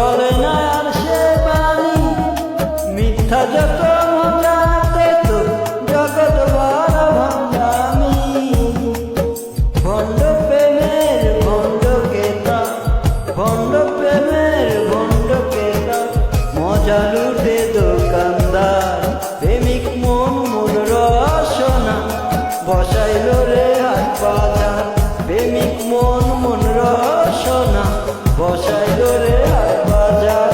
চলে না আর সে বাণী, মিথ্যা যত মজাতে তো জগৎ বড় ভণ্ডামি। ভণ্ড প্রেমের ভণ্ড কেতা, ভণ্ড প্রেমের ভণ্ড কেতা, মজা লুটে দোকানদার। প্রেমিক মন মন রসনা বসাইল রে হাট বাজার। প্রেমিক মন মন রসনা বসাইল রে হাট বাজার।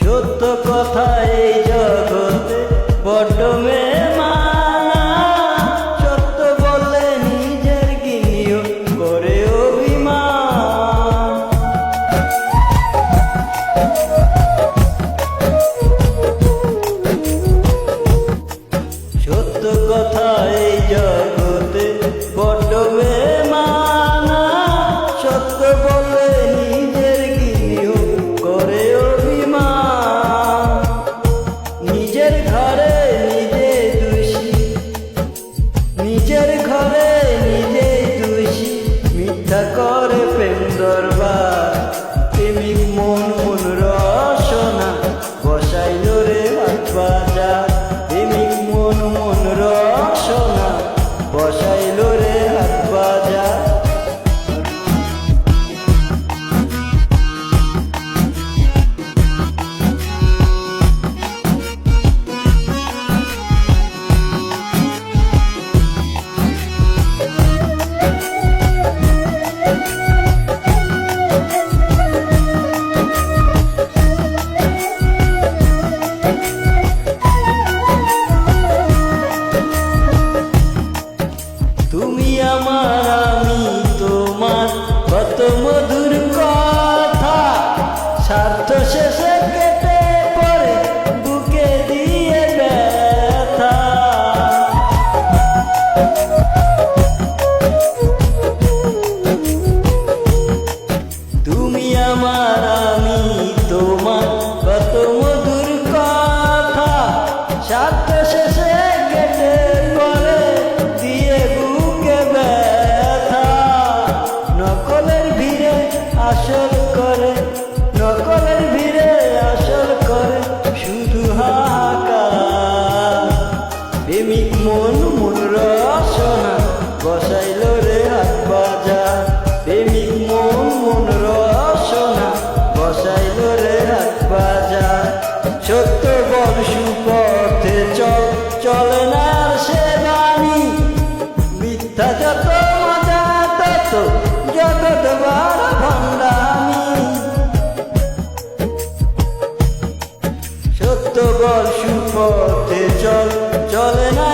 সত্য কথা এই জগতে বড্ড মেমানা, সত্য বললে নিজের গিনিও করে অভিমান। সত্য কথা এই জগতে বড্ড মেমানা, সত্য বললে নিজের গিনিও করে অভিমান। নিজের ঘরে নিজে দোষী, নিজের ঘরে নিজে দোষী, মিথ্যা করে প্রেম দরবার। প্রেমিক মন মন রসনা বসাইল রে হাট বাজার। প্রেমিক মন মন রসনা বসাইল রে হাট বাজার। তুমি আমার আমি তোমার কত মধুর কথা, স্বার্থ শেষে কেটে পড়ে বুকে দিয়ে ব্যথা। তুমি আমার আমি তোমার কত মধুর কথা, স্বার্থ শেষে কেটে পড়ে দিয়ে বুকে ব্যথা। নকলের ভিড়ে আসল করে, নকলের ভিড়ে আসল করে শুধু হাহাকার। প্রেমিক মন মন রসনা বসাইল রে হাট বাজার। প্রেমিক মন মন রসনা বসাইল রে হাট বাজার। সত্য বল সুপথে চল, চলে না আর সে বাণী, মিথ্যা যত মজা তত জগৎ বড় ভণ্ডামি। সত্য বল সুপথে চল, চলে না